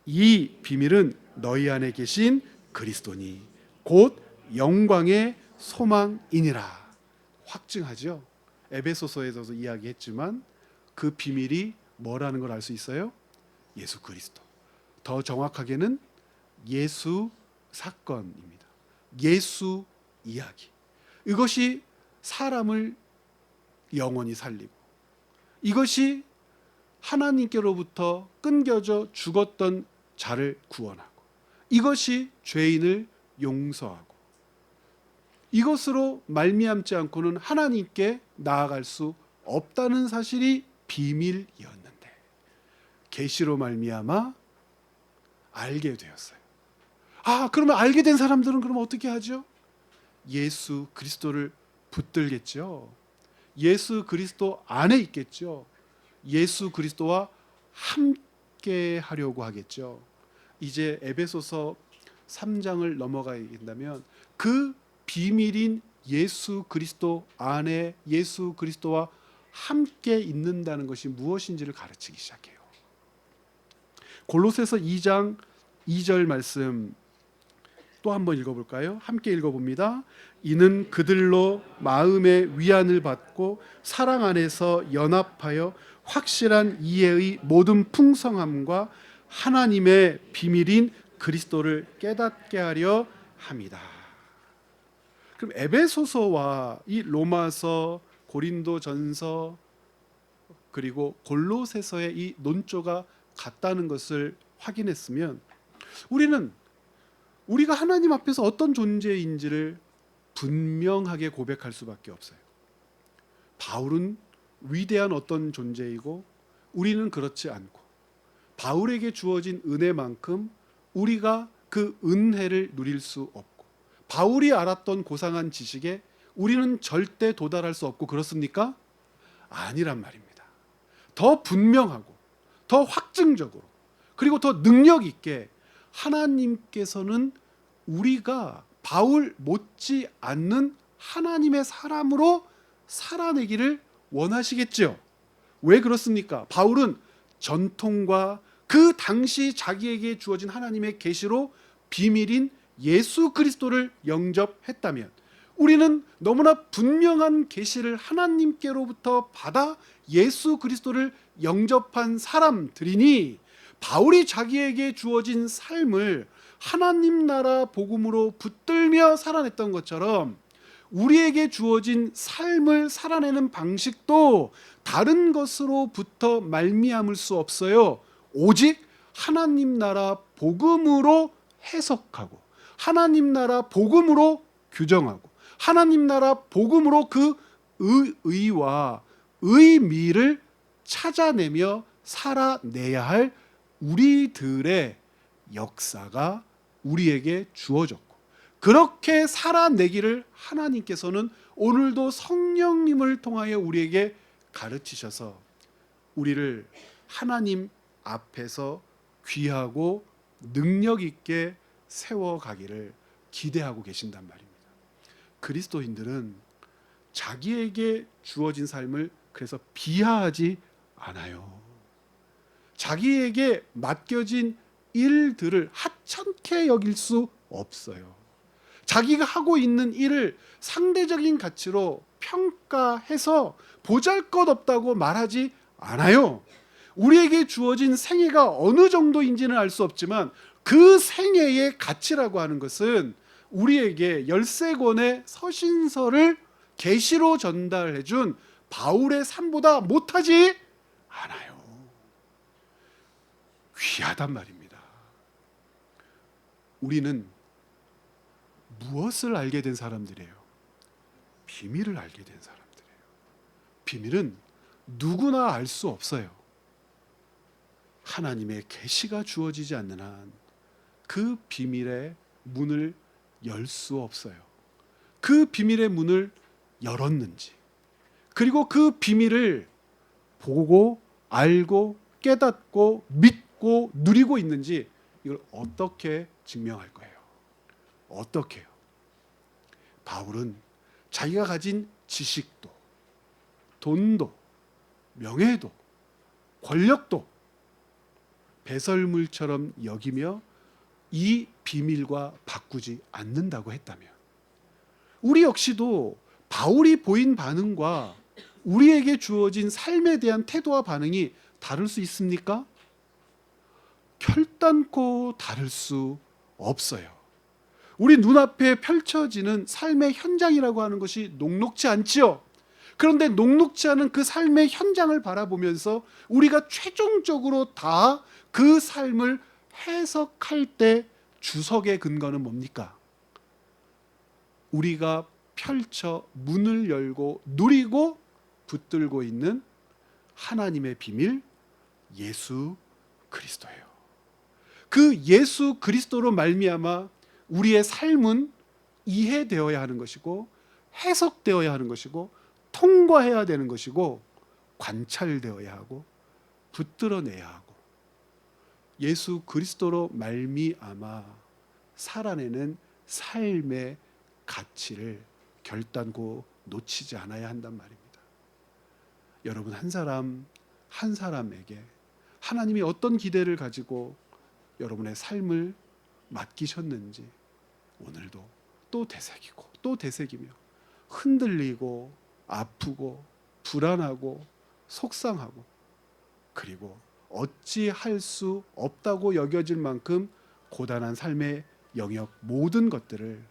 이 비밀은 너희 안에 계신 그리스도니 곧 영광의 소망이니라. 확증하죠. 에베소서에서도 이야기했지만 그 비밀이 뭐라는 걸 알 수 있어요? 예수 그리스도. 더 정확하게는 예수 사건입니다. 예수 이야기. 이것이 사람을 영원히 살리고, 이것이 하나님께로부터 끊겨져 죽었던 자를 구원하고, 이것이 죄인을 용서하고, 이것으로 말미암지 않고는 하나님께 나아갈 수 없다는 사실이 비밀이었는데 계시로 말미암아 알게 되었어요. 그러면 알게 된 사람들은 그럼 어떻게 하죠? 예수 그리스도를 붙들겠죠. 예수 그리스도 안에 있겠죠. 예수 그리스도와 함께 하려고 하겠죠. 이제 에베소서 3장을 넘어가야 된다면 그 비밀인 예수 그리스도 안에 예수 그리스도와 함께 있는다는 것이 무엇인지를 가르치기 시작해요. 골로새서 2장 2절 말씀 또 한번 읽어볼까요? 함께 읽어봅니다. 이는 그들로 마음의 위안을 받고 사랑 안에서 연합하여 확실한 이해의 모든 풍성함과 하나님의 비밀인 그리스도를 깨닫게 하려 함이다. 그럼 에베소서와 이 로마서, 고린도전서 그리고 골로새서의 이 논조가 같다는 것을 확인했으면 우리는 우리가 하나님 앞에서 어떤 존재인지를 분명하게 고백할 수밖에 없어요. 바울은 위대한 어떤 존재이고 우리는 그렇지 않고, 바울에게 주어진 은혜만큼 우리가 그 은혜를 누릴 수 없고, 바울이 알았던 고상한 지식에 우리는 절대 도달할 수 없고, 그렇습니까? 아니란 말입니다. 더 분명하고 더 확증적으로 그리고 더 능력 있게 하나님께서는 우리가 바울 못지 않는 하나님의 사람으로 살아내기를 원하시겠죠. 왜 그렇습니까? 바울은 전통과 그 당시 자기에게 주어진 하나님의 계시로 비밀인 예수 그리스도를 영접했다면, 우리는 너무나 분명한 계시를 하나님께로부터 받아 예수 그리스도를 영접한 사람들이니, 바울이 자기에게 주어진 삶을 하나님 나라 복음으로 붙들며 살아냈던 것처럼 우리에게 주어진 삶을 살아내는 방식도 다른 것으로부터 말미암을 수 없어요. 오직 하나님 나라 복음으로 해석하고, 하나님 나라 복음으로 규정하고, 하나님 나라 복음으로 그 의와 의미를 찾아내며 살아내야 할 우리들의 역사가 우리에게 주어졌고, 그렇게 살아내기를 하나님께서는 오늘도 성령님을 통하여 우리에게 가르치셔서 우리를 하나님 앞에서 귀하고 능력 있게 세워가기를 기대하고 계신단 말입니다. 그리스도인들은 자기에게 주어진 삶을 그래서 비하하지 않아요. 자기에게 맡겨진 일들을 하찮게 여길 수 없어요. 자기가 하고 있는 일을 상대적인 가치로 평가해서 보잘것없다고 말하지 않아요. 우리에게 주어진 생애가 어느 정도인지는 알 수 없지만 그 생애의 가치라고 하는 것은 우리에게 13권의 서신서를 계시로 전달해 준 바울의 삶보다 못하지 않아요. 귀하단 말입니다. 우리는 무엇을 알게 된 사람들이에요? 비밀을 알게 된 사람들이에요. 비밀은 누구나 알 수 없어요. 하나님의 계시가 주어지지 않는 한 그 비밀의 문을 열 수 없어요. 그 비밀의 문을 열었는지, 그리고 그 비밀을 보고 알고 깨닫고 믿고 누리고 있는지, 이걸 어떻게 증명할 거예요? 어떻게요? 바울은 자기가 가진 지식도, 돈도, 명예도, 권력도 배설물처럼 여기며 이 비밀과 바꾸지 않는다고 했다면, 우리 역시도 바울이 보인 반응과 우리에게 주어진 삶에 대한 태도와 반응이 다를 수 있습니까? 결단코 다를 수 없어요. 우리 눈앞에 펼쳐지는 삶의 현장이라고 하는 것이 녹록지 않지요. 그런데 녹록지 않은 그 삶의 현장을 바라보면서 우리가 최종적으로 다 그 삶을 해석할 때 주석의 근거는 뭡니까? 우리가 펼쳐 문을 열고 누리고 붙들고 있는 하나님의 비밀, 예수 그리스도예요. 그 예수 그리스도로 말미암아 우리의 삶은 이해되어야 하는 것이고, 해석되어야 하는 것이고, 통과해야 되는 것이고, 관찰되어야 하고, 붙들어내야 하고, 예수 그리스도로 말미암아 살아내는 삶의 가치를 결단코 놓치지 않아야 한단 말입니다. 여러분, 한 사람 한 사람에게 하나님이 어떤 기대를 가지고 여러분의 삶을 맡기셨는지 오늘도 또 되새기고 또 되새기며 흔들리고 아프고 불안하고 속상하고, 그리고 어찌할 수 없다고 여겨질 만큼 고단한 삶의 영역 모든 것들을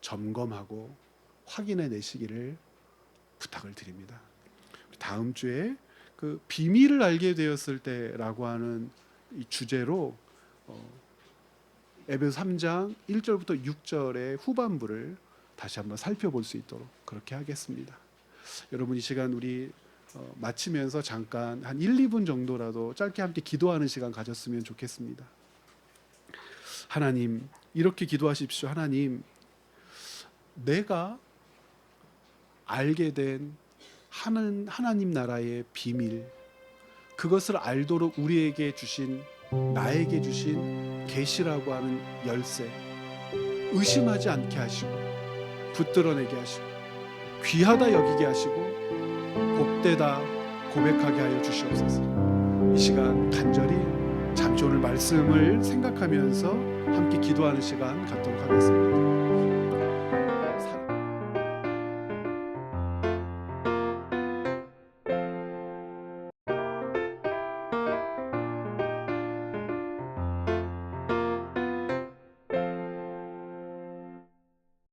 점검하고 확인해 내시기를 부탁을 드립니다. 다음 주에 그 비밀을 알게 되었을 때라고 하는 이 주제로 에베소 3장 1절부터 6절의 후반부를 다시 한번 살펴볼 수 있도록 그렇게 하겠습니다. 여러분 이 시간 우리 마치면서 잠깐 한 1, 2분 정도라도 짧게 함께 기도하는 시간 가졌으면 좋겠습니다. 하나님, 이렇게 기도하십시오. 하나님, 내가 알게 된 하나님 나라의 비밀, 그것을 알도록 우리에게 주신, 나에게 주신 계시라고 하는 열쇠, 의심하지 않게 하시고 붙들어내게 하시고 귀하다 여기게 하시고 복되다 고백하게 하여 주시옵소서. 이 시간 간절히 잠시 오늘 말씀을 생각하면서 함께 기도하는 시간 갖도록 하겠습니다.